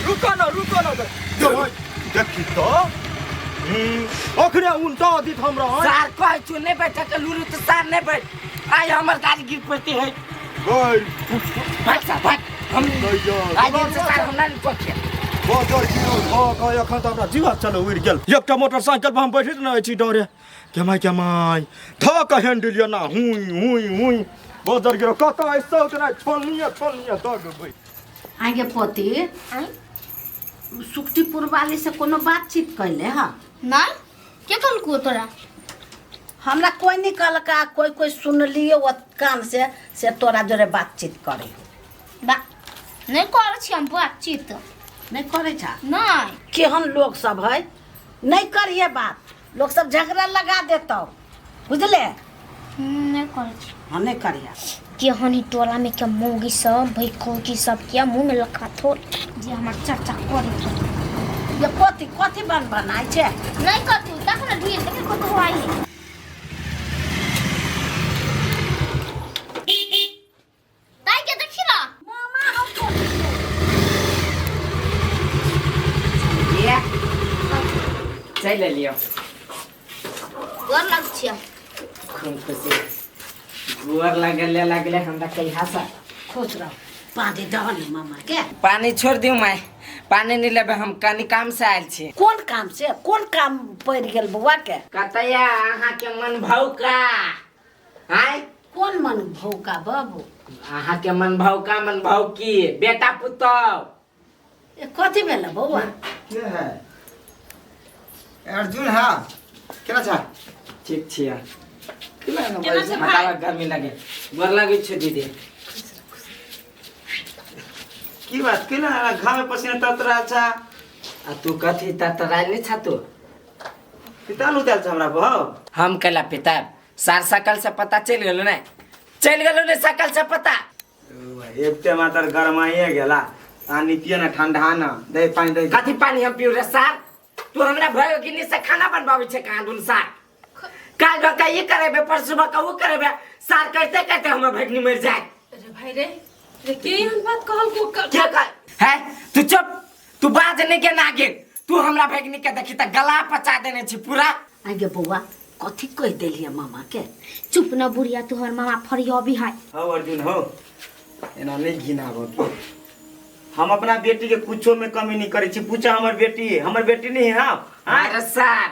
रुको ना देखी तो अखरे उल्टा दी हमरा सार कह छु नहीं बैठा के लूरू तो सार नहीं बैठ आई हमर गाड़ी गिर पड़ती है गई भाग सा भाग हम आज से सार हम नहीं पके बाजार गिरो का एखन त हमरा जीवा चलो उड़ गेल एकटा मोटरसाइकिल पर हम बैठित न छी डरे केमाय धक हैंडल ना हुई बाजार गिरो कता ऐसा उतना छोलनिया दग गई आगे पोती सुक्तिपुर वाली से कोनो बातचीत कैले हा ना के कल को तोरा हमरा कोई नहीं कहलका कोई सुन लिए वो कान से तोरा जोरे बातचीत करे बा नहीं कर छी हम बातचीत नहीं करे छा नहीं केहन लोग सब है नहीं करिए बात लोग सब झगड़ा लगा देता बुझले नहीं कर छी हम नहीं करिए के हनी टोला में के मोगी सब भाई खोकी सब के मुंह में लखा थोड़ जे हमर चर्चा करे ये कथी बनाई छे नहीं कथू तक ना ढील देखे को तो आई ताई के देखी ना मामा हम ये चल लियो गोर लग छिया खूब खुशी गोर लगले हमरा कई हंसा खुश रहो पानी दहली मामा के पानी छोड़ दियो मैं पानी नहीं लेबे हम कनी काम से आयल छी कौन काम पड़ गेल बुआ के कतया अहाँ के मन भौका हाय कौन मन भौका बाबू अहाँ के मन भौकी बेटा पुतौ कथी भेल बउआ के है अर्जुन हां केना छ ठीक छिया गर्मी लगे गोर लगे छे दीदी की बात केना घाम में पसीना ततरा छ आ तू कथी ततराय नहीं छ तू पिता उतल छ हमरा भौ हम कला पिता सार सकल से पता चल गेलो ने सकल से पता एकते मातर गरमाइए गेला पानी पिए ना ठंडा ना दे पानी दे कथी पानी हम पियो रे सार तू हमरा भयो कि नहीं से खाना बनबावे छे कहां दुन सार काल बका ये करेबे परसु बका वो करेबे सार करते हम भगनी मर जाए अरे भाई रे के हम बात कहल को क्या कर है तू चुप तू बात नहीं के नागे तू हमरा भगनी के देखी त गला पचा देने छी पूरा आगे बउआ कथी कह देलिए मामा के चुप न बुढ़िया तोहर मामा फरियो भी है हो अर्जुन हो एना नहीं घिनाबो के हम अपना बेटी के कुछो में कमी नहीं करे छी पूछा हमर बेटी नहीं है अरे सार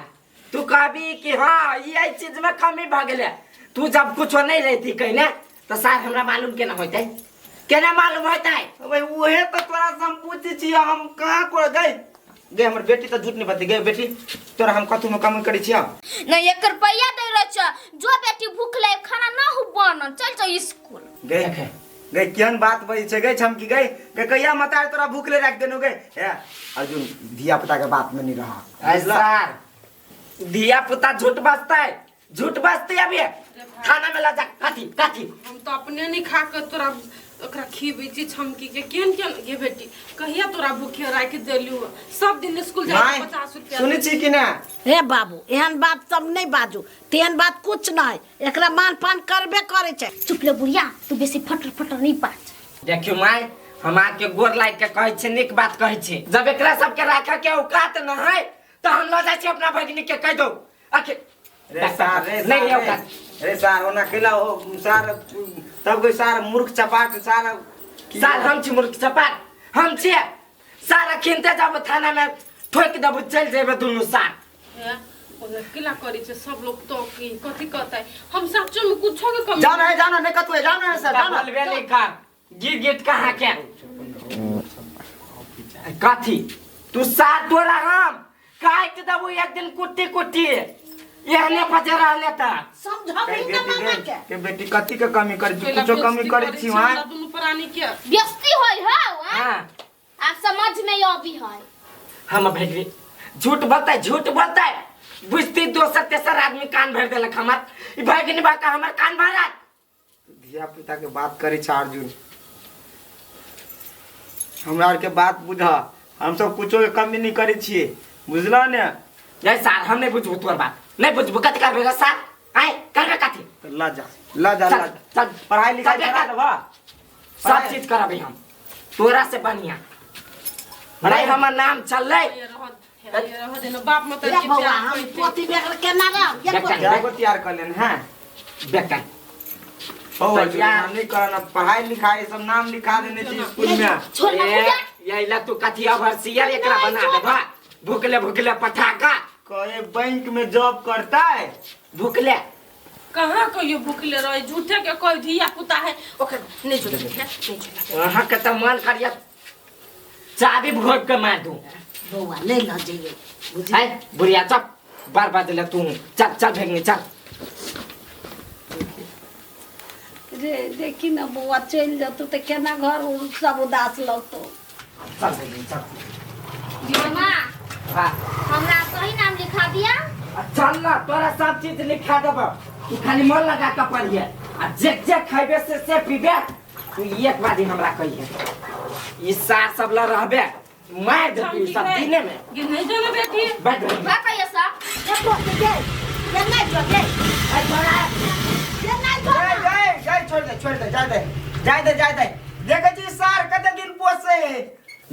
तू कहबी कि हाँ ये चीज में कमी भ गेले तू जब कुछो नहीं रहती कहने तो सार हमरा मालूम केना होतै केना मालूम होतै भाई ओहे तो तोरा से हम पूछी छी हम कहां को गए हमर बेटी तो झूठ नहीं बती गए बेटी तोरा हम कथु में कमी करे छी नहीं 1 रुपया दे रछ जो बेटी भूख ले खाना ना हो बनन चल स्कूल गए केन बात बई छे गए हम की गए कहिया मतार तोरा भूख ले रख देनु गए हे अर्जुन धिया पुता के बात में नहीं रहा सार धिया पुता झूठ बसते अभी खाना में ला जा काठी हम तो अपने नहीं खा के तोरा ओकरा खीबे छी छमकी के केन गे बेटी कहिया तोरा भूखे राख देलियो सब दिन स्कूल जाए 50 रुपया सुनि छी कि ना हे बाबू एहन बात सब नहीं बाजू तेहन बात कुछ नहीं एकरा मान पान करबे करे छे चुप ले बुढ़िया तू बेसी फटर नहीं बात देखियो माय हम आके गोर लाग के कहै छे निक बात कहै छे जब एकरा सब के राखा के औकात न है तो हम ल जाय छी अपना भगिनी के कह दो आके रे सार ओना केला हो सार तब कोई सार मूर्ख चपाट सार हम छी मूर्ख चपाट हम छी सारा खिनते जब थाना में ठोक दबु चल जेबे दुनु सार ओने किला करी छे सब लोग तो की कथि कहतै हम सच्चो में कुछो के कमी जानो नहीं कतु जानो है सर जानो बोलबे नहीं कर गिट कहां के कथि तू सार तोरा हम काट दबु एक दिन कुट्टी एहने पजरा लेता समझाबे ना मामा के बेटी कथि के कमी कर कुछो कमी करे छी वहां दुनु प्राणी के व्यस्ती होय हो हां आप समझ में आबी है हम भेटली झूठ बोलता है बुझती दोसर तेसर आदमी कान भर देलक हमर ई भगनी बाका हमर कान भरा धिया पुता के बात करे छ अर्जुन हमरा के बात बुझा हम सब कुछो के कमी नहीं करे छी बुझला ने जय सार हम नहीं बुझबो तोर बात नहीं बुझबो कथि करबे रे सार आय करबे कथि ला जा ला जा ला चल पढ़ाई लिखाई चल, करा चल। देबा सब चीज कराबे हम तोरा से बढ़िया अरे हमर नाम चल रे रह देना बाप मत रे बउआ हम पोती बेगर केना रे ये पोती जागो तैयार कर लेन हां बेटा ओ तो यार नहीं करना पढ़ाई लिखाई सब नाम लिखा देने थी स्कूल में छोड़ ना पूजा ये ला तू कथिया भरसिया एकरा बना दे बा भूखले पटाखा कहे बैंक में जॉब करता है भूखले कहाँ कहियो भूखले रहे झूठे के कोई धिया पुता है ओकर नहीं झूठे नहीं झूठे वहां के त मन करिया चाबी भोग के मार दूं बउआ ले ल जाइए है बुढ़िया चप बार बार ले तू चल चल भेगनी चल रे देखी ना बउआ चल जतु त केना घर सब उदास लगतो चल भेगनी चल मामा हां हमरा सही नाम लिखा दिया। चल ना तोरा सब चीज लिखा देब तू खाली मन लगा के पढ़िए आ जे खाइबे से पीबे तू एक बार हमरा कहिए ई सार सब ला रहबे मार दे तू सब दिने में ये नहीं जाना बेटी बैठ का कहिए सा ये पोती दे ये नहीं जो दे ए छोड़ा ये नहीं जो जय छोड़ दे जाय दे देखे छी सार कते दिन पोसे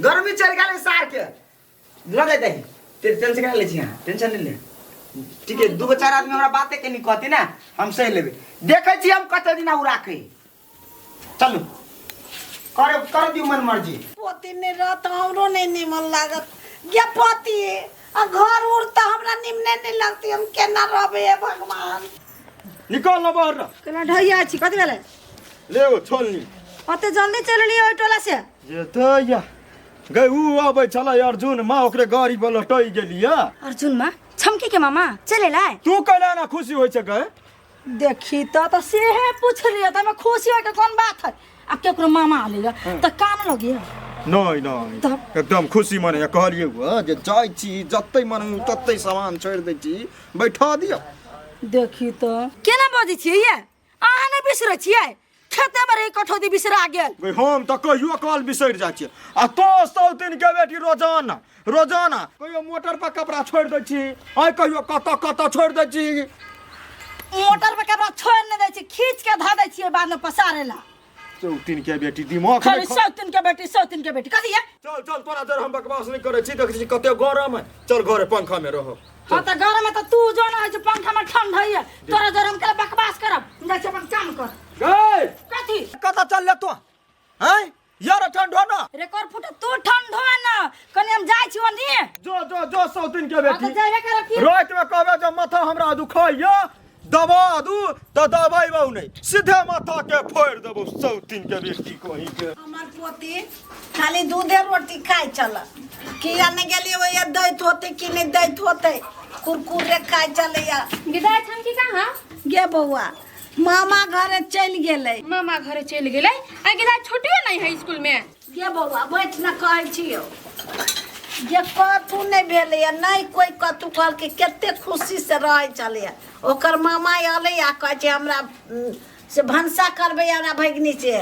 गर्मी चल गेल सार के ल दे तेरे टेंशन के ले छी हां टेंशन नहीं ले ठीक है दू चार आदमी हमरा बातें के नहीं कहती ना हम सही लेबे देखे छी हम कते दिन और राखे चलू कर दियो मन मर्जी पोती ने रहत हमरो नहीं निमन लागत ये पोती आ घर उड़ त हमरा निमने नहीं लगती हम केना रहबे हे भगवान निकल न बाहर केना ढैया छी कथि भेलै ले ओ छोलनी ओते जल्दी चललिए ओइ टोला से जे तो या गए ऊ आबै छला अर्जुन मां ओकरे गाड़ी पर लटई गेलिया अर्जुन माँ छमकी के मामा चले लाए तू कहला ना खुशी होय छै गए देखी तो से है पूछ लिया त मैं खुशी हो के कौन बात है अब केकरो मामा आलेगा त कान लगिए नहीं नहीं तब? एकदम खुशी मने कहलिए हुआ जे जाय छी जत्ते मन तत्ते सामान छोड़ दै छी बैठा दियो देखी तो केना बजै छियै ये अहाँ नै बिसरै छियै खेते में रही कठौती बिसरा गेल गए हम त कहियो काल बिसरि जा छी आ तो सौतिन के बेटी रोजाना कहियो मोटर पर कपड़ा छोड़ दै छी आइ कहियो कत छोड़ दै छी मोटर पे कपड़ा छोड़ नै दै छी खींच के धा दै छियै बाद में पसारे ला सौतिन के बेटी दिमाग खाली में सौतिन के बेटी कथि है चल तोरा जर हम बकवास नहीं करे छी देख छी कते गरम है चल घरे पंखा में रहो हाँ तो घर में तो तू जो ना है जो पंखा में ठंड है तोरा जर हम के बकवास करब जैसे अपन काम कर गए कथि कत चल ले तो हैं यार ठंड हो ना रेकॉर्ड फुटे तू ठंड हो ना कनी हम जाय छी ओनी जो सौतिन के बेटी जाइबे करब की रात में कहबे जब माथा हमरा दुखाइया दबा दू तो दबाइबौ नहीं सीधे माथा के फोड़ देबो सौतिन के बेटी कहीं के हमर पोती खाली दूधे रोटी खाई चल किया नहीं गेलिए वो ये दैत होते कि नहीं दैत होते कुरकुरे खाई चले या विदाई छमकी कहाँ गे बउआ मामा घरे चल गेले मामा घरे चल गेलै आ विदाई छुट्टियो नहीं है स्कूल में गे बउआ बैठ न कहै छियो जे कतू नहीं भेले या नहीं कोई कतू कहल के केते खुशी से रह चले ओकर मामा आले या कहे छै हमरा से भंसा करबे हमरा भगनी से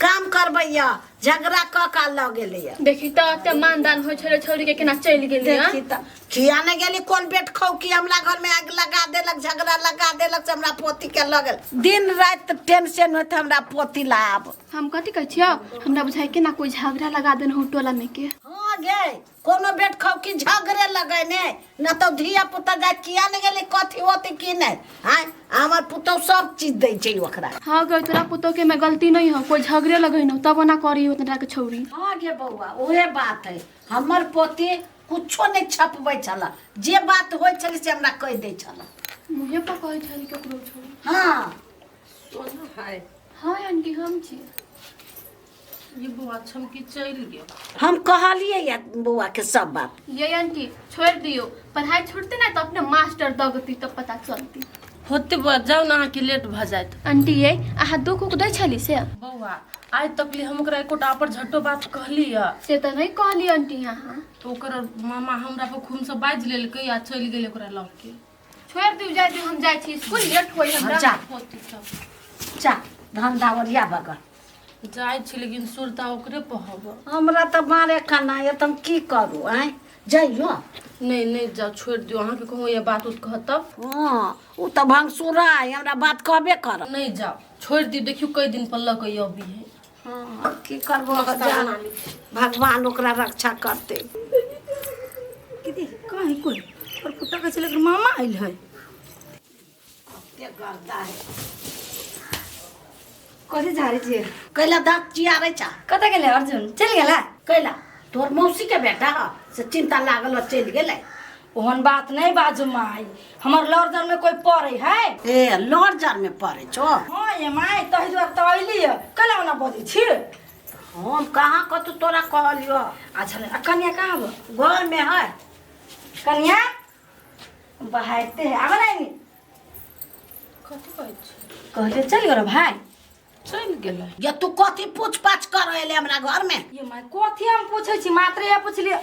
काम करबे या झगड़ा क का ल गेले या देखी तो ते मानदान हो छले छोरी के केना चल गेली देखी त खिया न गेली कोन बेट खौ की हमरा घर में आग लगा देलक झगड़ा लगा देलक से हमरा पोती के लगल दिन रात टेंशन होत हमरा पोती लाब हम कथि कहै छियो हमरा बुझाइ के ना कोई झगड़ा लगा देन हो टोला में के हां गे कोनो बेट खौ की झगड़े लगे ने न तो धिया पुता जा किया न गेली कथि होती की नहीं हां हमर पुतो सब चीज दै छै ओकरा हां गे तोरा पुतो के में गलती नहीं हो कोई झगड़े लगैनो तब ना करी उतना के छौरी हां गे बउआ ओहे बात है हमर पोती कुछो नहीं छपबै छला जे बात होय छली से हमरा कह दै छला मुहे पर कहै छली केकरो छौरी हां सोना है हां आंटी हम छी ये बुआ छमकी चल गया हम कहलिए या बउआ के सब बात ये आंटी छोड़ दियो पढ़ाई छोड़ते ना तो अपने मास्टर दगती तो पता चलती होते बुआ जाओ ना के लेट भ जात आंटी ये आहा दुख उख दै छली से बउआ आज तक ले हम ओकरा एकोटा पर झट्टो बात कहली है से तो नहीं कहली आंटी यहाँ तो ओकर मामा हमरा पर खून से बाज लेलकै आ चल गेल ओकरा लग के छोड़ दियो जाय दियो हम जाय छी स्कूल लेट होई हमरा जा होती सब चा धंधा ओरिया बगर जाय छी लेकिन सुरता ओकरे पर हब हमरा तो मारे खाना ये तुम की करू आए जाइयो नहीं नहीं जाओ छोड़ दियो अहाँ के कहूँ ये बात उस कह तब हाँ उ तो भंगसुरा है हमरा बात कहबे कर। नहीं जाओ छोड़ दियो देखियो कई दिन पर लग गई अभी है। हाँ की करबो भगवान ओकरा रक्षा करते। दीदी कहीं कोई और फुटा के चले मामा आइल है के गर्दा है कथी झारे छिए कैला दांत चियारे चा कतऽ गेलै अर्जुन चलि गेलै कैला तोर मौसी के बेटा ह से चिंता लागल और चल गेलै। ओहन बात नहीं बाजू माई हमर लौरजर में कोई पड़े है ए लड़ जार में पड़े छो। हाँ ये माई तही दुआर तो अइली है कला ना बजै छी हम कहाँ कतौ तोरा कहलियो। अच्छा नहीं कन्या कहाँ बा घर में है कन्या बहाते है आवे नहीं कथी कहै छी कहले चल गेलो भाई चल गेलै ये तू कथी पूछ पाछ कर एले हमरा घर में। ये माई कथी हम पूछै छी मात्र ये पूछलिए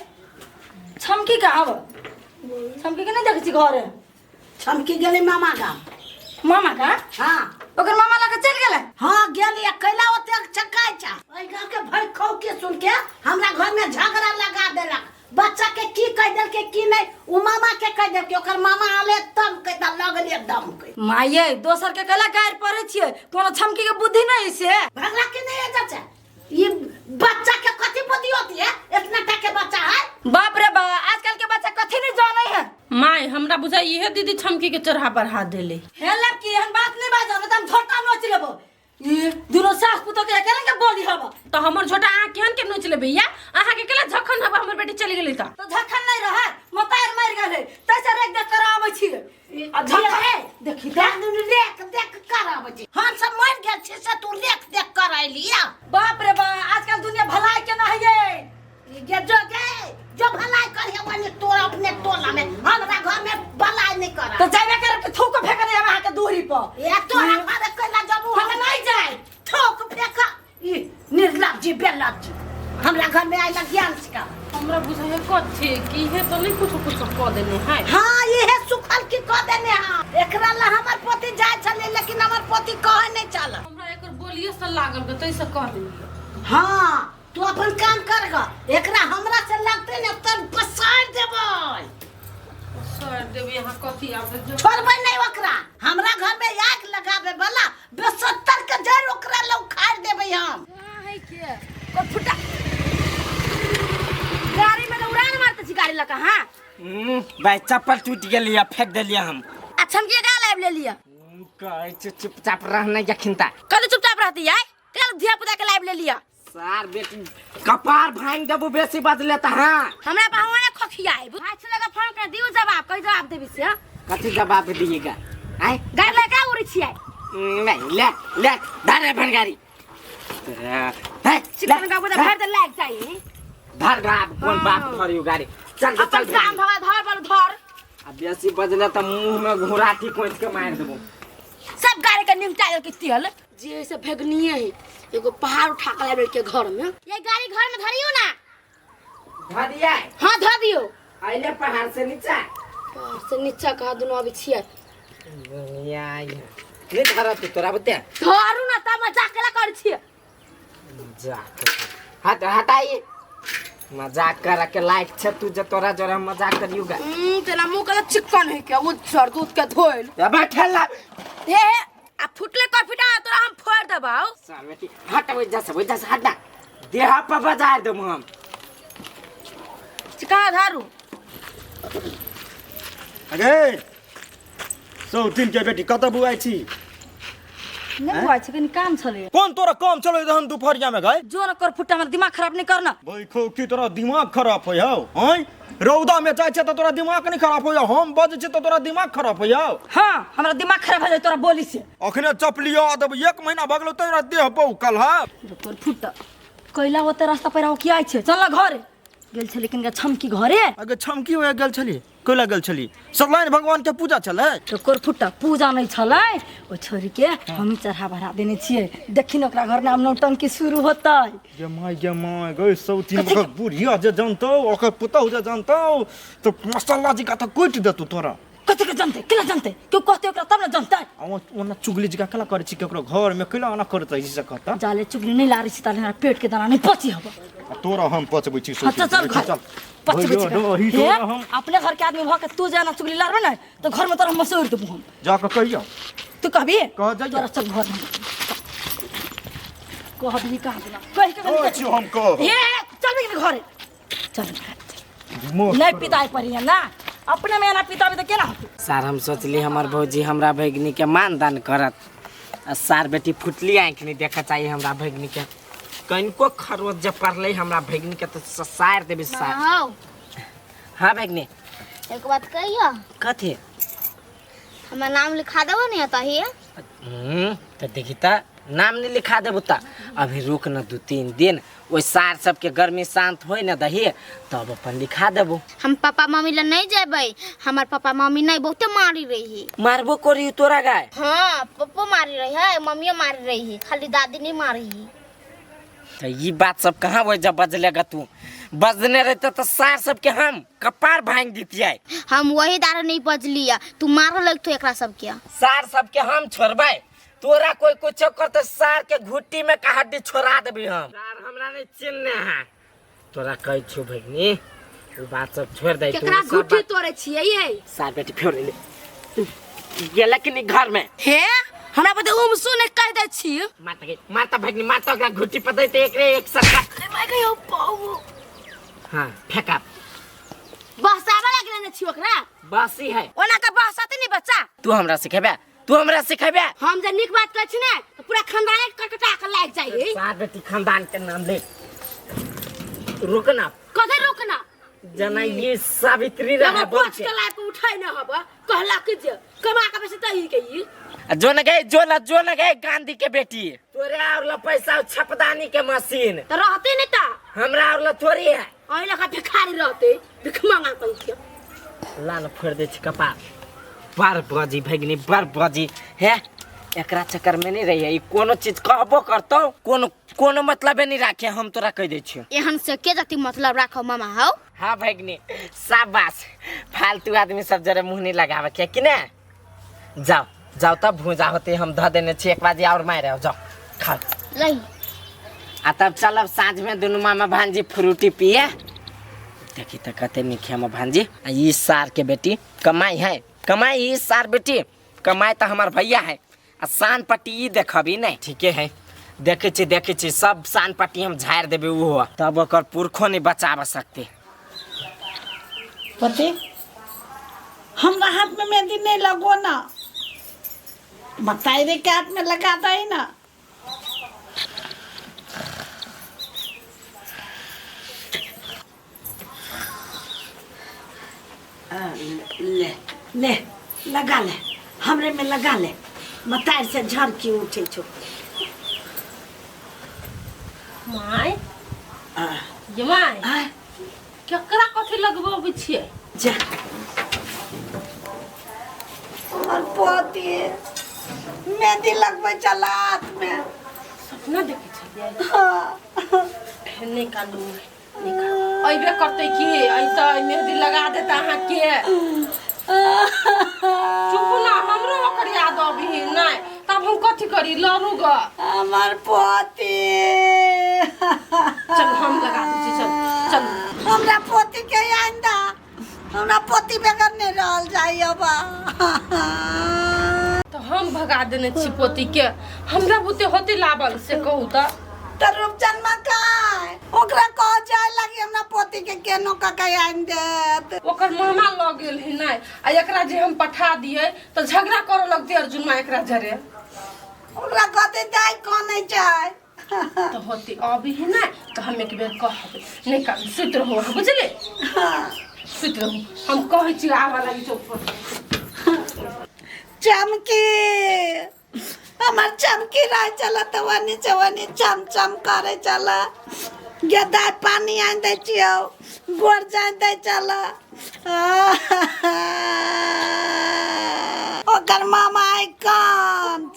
छमकी कहाँ बा छमकी के नहीं देखै छी घर छमकी गेले मामा गाम। मामा का हाँ ओकर मामा लगे चल गेलै हाँ गेली कैला ओते चकाय चा ओइ गाँव के भर खौ के सुन के हमरा घर में झगड़ा लगा देलक। बच्चा के की कह देल के की नहीं उ मामा के कह देल के ओकर मामा आले तब कहता लगले दम के। माये दोसर के कला गायर पड़े छिए कोनो छमकी के बुद्धि नहीं से भगला के नहीं है चाचा ये बच्चा के कथी बुद्धि होती है इतना टके के बच्चा है। बाप रे बा आजकल के बच्चा कथी नहीं जाने है माय हमरा बुझाई इहे दीदी छमकी के चढ़ा बढ़ा देले हेलब की हन बात नहीं बाजो न तम छोटा नोच लेबो ये दुनो सास पुतो के केना के बोली हबो तो हमर छोटा आ केहन के नोच ले भैया अहाँ के केला झखन हबा हमर बेटी चली गेली तो झखन नहीं रहे मतार मार गेले तैसे रेक देख कर आबै छी आ झखन देखी देख कर आबै छी हम सब मर गेल छी से तू देख कर आइलिया। बाप रे बा आजकल दुनिया भलाई के नहीं है ये जो भलाई करिए वाले तो अपने टोला में हमरा घर में भलाई नहीं करा तो जाबे कर के थूक फेंक दे वहां के दूरी पर ये तो हमारे कैला जबू हम नहीं जाए ठोक फेंका ई निर्लज्जी बेलज्जी हमरा घर में आइला ज्ञान सिखा। हमरा बुझाई कथी कि हे तो नहीं कुछ कह देने है। हाँ ये है सुखल की कह देने हां एकरा ला हमर पति जाय चले लेकिन हमर पति कहे नहीं चल हमरा एकर बोलिए से लागल के तैसे कह देनी। हाँ तू अपन काम कर ग एकरा हमरा से लगते ने तन पसार देबै सर देवी यहाँ कथी आबे छोड़बै नहीं ओकरा हमरा घर में आग लगावे वाला 72 के जड़ ओकरा ला उखाड़ देबै हम। है के को फुटा गाड़ी में उड़ान मारते छी गाड़ी लगा हां भाई चप्पल टूट गेलिया फेंक देलिया हम। अच्छा हम के का लाइव ले लिया कहे चुपचाप रहना यखिनता कल चुपचाप रहती है कल धिया पुता के लाइव ले लिया सार बेटी कपार भांग देबो बेसी बदले त हां हमरा पाहुआ ने खखिया है भाई छले का फोन कर दियो जवाब कई जवाब देबी से कथी जवाब दिएगा आय गाड़ी ले का उड़ी छियै नहीं ले धरे भनगारी है चिकन का बुदा भर दे लाग चाहिए धर गाब कौन बात धरियो गाड़ी चल अपन काम भवा धर पर धर अब बेसी बदले त मुंह में घुराटी कोइच के मार देबो सब गाड़ी का निमटा के तेल जे से भेगनिए है एगो पहाड़ उठा के लाइव के घर में ये गाड़ी घर में धरियो ना धरिया हां धर दियो आइले पहाड़ से नीचा पहाड़ से नीचा कहा दोनों अभी छियै दुनिया ये धरा तू तोरा बते धरू ना त मजाक केला कर छियै मजाक हटाइए मजाक कर के लायक छ तू जे तोरा जरा मजाक करियोगा तेरा मुंह कला चिकन है क्या उछर दूध के धोइल अब ठेला ए आ फुटले कॉफीटा तोरा हम फोड़ देबाऊ सामेटी हट वजह से हट ना देहा पर बजा दम हम चिका धारू अगे सौ दिन के बेटी कत बुआई छी नहीं बुआ छै कनी काम छले कौन तोरा काम चलो रहन दोपहरिया में गए जो न कर फुटा हमर दिमाग खराब नहीं करना भाई खो की तोरा दिमाग खराब होय हौ हैं रौदा में जाय छ त तोरा दिमाग नहीं खराब होय हम बज छ त तोरा दिमाग खराब होय हां हमरा दिमाग खराब हो जाय तोरा बोली से अखने चपलिया दब 1 महीना भगलो तोरा देह बौकल है तोर फुटा कैला ओते रास्ता पर आउ की आइ छै चल घर गेल छ लेकिन छमकी घरे अगे छमकी होय गेल छली कोला गेल छली सत्यनारायण भगवान के पूजा चले तो कोर फुटा पूजा नहीं छले ओ छोरी के हम चढ़ा बढ़ा देने छिए देखिन ओकरा घर नाम नौटंकी शुरू होतै गे माय गए सौतीन के बुढ़िया जे जानतो ओकर पुतौ जे जानतो तो मसाला जी का तो कुट देतौ तोरा कथि के जानते केला जानते क्यों कहते ओकरा तब न जानते ओना चुगली जी का कला करे छी केकरो घर में केला ना करत रही से कहता जाले चुगली नहीं लारी छी ताले पेट के दाना नहीं पची हबो तोरा हम पचबै छी हाँ, चल चल घर पचबे छी दही हे, तोरा हम अपने घर के आदमी भ के तू जाना चुगली लारबे ना तो घर में तोरा मसूर देबू हम जाके कहियो तू कहबी कह जाइए। तोरा चल घर में कहबी कहां देना कह के ओ छी हम कह हे चल बे घर चल मोह नहीं पिताई पड़ी है ना अपने में ना पिता भी तो केना होती सर हम सोचली हमर भौजी हमरा भैगनी के मानदान करत आ सार बेटी फुटली आँख नहीं देखा चाहिए हमरा भैगनी के कनिको खरोच जब पड़ले हमरा भैगनी के तो सार देबे सार हाँ हाँ भैगनी एक बात कहियो कथी हमार नाम लिखा देबो नहीं आता ही तो देखी त नाम नहीं लिखा देबू त अभी रुक न 2-3 दिन ओइ सार सबके गर्मी शांत होई न दही तब अपन लिखा देबू हम पापा मम्मी ला नहीं जेबै हमार पापा मम्मी नहीं बहुते मारी रही मारबो करी तोरा गाय हाँ पप्पो मारी रही है मम्मियो मारी रही है खाली दादी नहीं मारी है तो ये बात सब कहाँ वो जब बजलेगा तू बजने रहते तो सार सबके हम कपार भांग देतिए हम वही दारा नहीं बजलिया तू मार लग तो एकरा सब क्या सार सबके हम छोड़बै तोरा कोई कुछ करते सार के घुट्टी में का हड्डी छोड़ा देबी हम सार हमरा नहीं चिन्हने है तोरा कह छु भगनी वो बात सब छोड़ दे केकरा घुट्टी तोड़े छिए ये सार बेटी फेर ले गेला कि नहीं घर में हे हमरा पता उम सुने कह दे छी माता भगनी माता का घुट्टी पर दे एक रे एक सका मैं कहियो पाऊ हां फेंका बहसाबा लागले न छी ओकरा बासी है ओना का बहसाते नहीं बच्चा तू हमरा सिखेबे हम जे निक बात कहै छी ने तो पूरा खानदान कटकटा के लाग जाई सार बेटी खानदान के नाम ले रुकना कदे रुकना जना ये सावित्री रहा बोल के ला के उठाई न हबा कहला कि जे कमा के बेसी तही के ई जो न गए गांधी के बेटी तोरे और ला पैसा छपदानी के मशीन तो रहते नहीं ता हमरा और ला थोड़ी है ओइ लखा भिखारी रहते भिख मांगा कहि के लान फोड़ दे छ कपार बार बजी भगनी बार बजी है एकरा चक्कर में नहीं रही है कोनो चीज कहबो करतो कोनो मतलब नहीं राखे हम तोरा कह दे छियो एहन से के जति मतलब राखो मामा हो हां भगनी शाबाश फालतू आदमी सब जरे मुंह नहीं लगावे के कि ने जाओ तब भूजा होते हम ध देने छी 1 बजे और मारे जाओ खा लई आ तब चलब साँझ में दोनों मामा भांजी फ्रूटी पिए देखी तो कहते निखे में भांजी ये सार के बेटी कमाई ये सार बेटी कमाई तो हमार भैया है आ शान पट्टी देखबी नहीं ठीके है देखे छी सब शान पट्टी हम झाड़ देबे वो तब ओकर पुरखो नहीं बचाव सकते पति हमरा हाथ में मेहंदी नहीं लगो ना बताई रे के हाथ में लगा दे ना ले लगा ले हमरे में लगा ले मतार से झड़ की उठे छो माय ये माय केकरा कथि लगबो छिए जा और पोती मेहंदी लगबै चला हाथ में सपना देखे छलिए हाँ। निकालू अइबे करते की अइ त मेहंदी लगा देता अहाँ के चुप ना हमरो ओकर याद अभी नहीं तब हम कथि करी लरू ग हमार पोती चल हम लगा दै छी चल हमरा पोती के आंदा हमरा पोती बेगर नहीं रहल जाइए बा तो हम भगा देने छी पोती के हमरा बुते होते लाबल से कहू त रूप जन्मा काय ओकरा कह जाय लगी हमरा पोती के केनो का कह आन देत ओकर मामा ल गेल है नहीं आ एकरा जे हम पठा दिए तो झगड़ा करे लगते अर्जुन मा एकरा जरे ओकरा कहते जाय कोने जाय तो होती अभी है ना तो हम एक बेर कहबे नहीं कर सुत रहो बुझले सुत रहो हम कहै छी आवा लगी चुप चमकी हमार चमकी रह चला तवानी चवानी चम चम करे चला गदा पानी आन दे छियो गोर जान दे चला ओकर मामा आई कान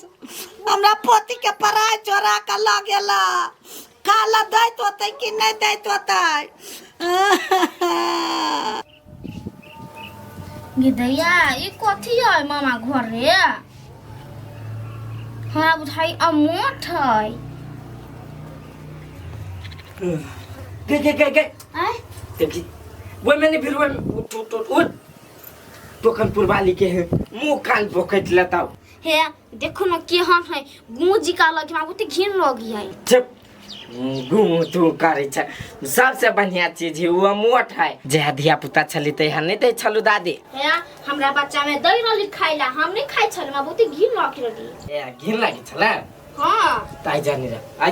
हमरा पोती के पराय चोरा के ल गेला खाला दैत होतै कि नहीं दैत होतै गिदैया ई कथि है मामा घर रे हमरा बुझाई अमोठ है गए आय देखी वो मैंने फिर वो उठ तोखनपुर वाली के है मुंह कान बोकट लेता हूँ हे देखो न के हम है गूंजी का लगे हमरा बहुते घिन लगी है जब घूम तू करे छ सबसे बढ़िया चीज है वो मोट है जे धिया पुता छली त यहाँ नहीं दे छलु दादी हे हमरा बच्चा में दही रहली खाइला हम नहीं खाइ छल हमरा बहुते घिन लगी रहली ए घिन लागि छला हां त आई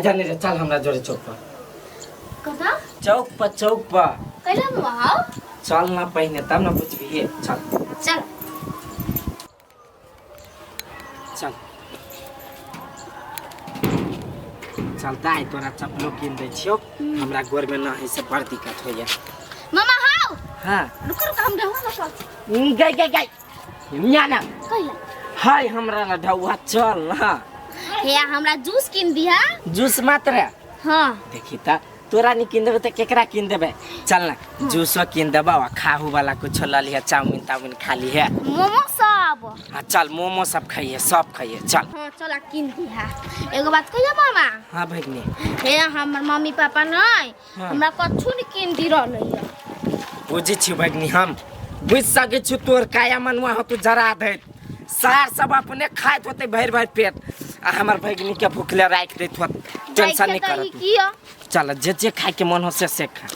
जाने रे चल हमरा जोरे चौक पर कदा चौक पर कैला मुआ चल ना पहिने तब ना बुझबी हे चल चल चल चलता है तोरा चप्पलो किन दे छियो हमरा गोर में ना है से बड़ दिक्कत होइया मामा हाउ हां रुक हम ढहुआ न गई मिया ना कैला हाय हमरा ना ढौआ चल ना हे हमरा जूस किन दिहा जूस मात्र हां देखी त तोरा नहीं किन देबे त केकरा किन देबे चल ना जूसो किन देबा आ खाहू वाला कुछ ल लिया चाउमीन खा ली है मोमो सब हां चल मोमो सब खाइए सब खाइए चल हां चला किन दिहा एगो बात कहिया मामा हां भगनी हे हमर मम्मी पापा नहीं हमरा कछु नहीं किन दी रहलै बुझी छी भगनी हम बुझ सके छु तोर काया मनवा हो तू जरा दे सार सब अपने खाइत होते भर पेट आ हमर भगनी के भूखले राख देत हो टेंशन नहीं कर किया चल जे खाए के मन हो से खा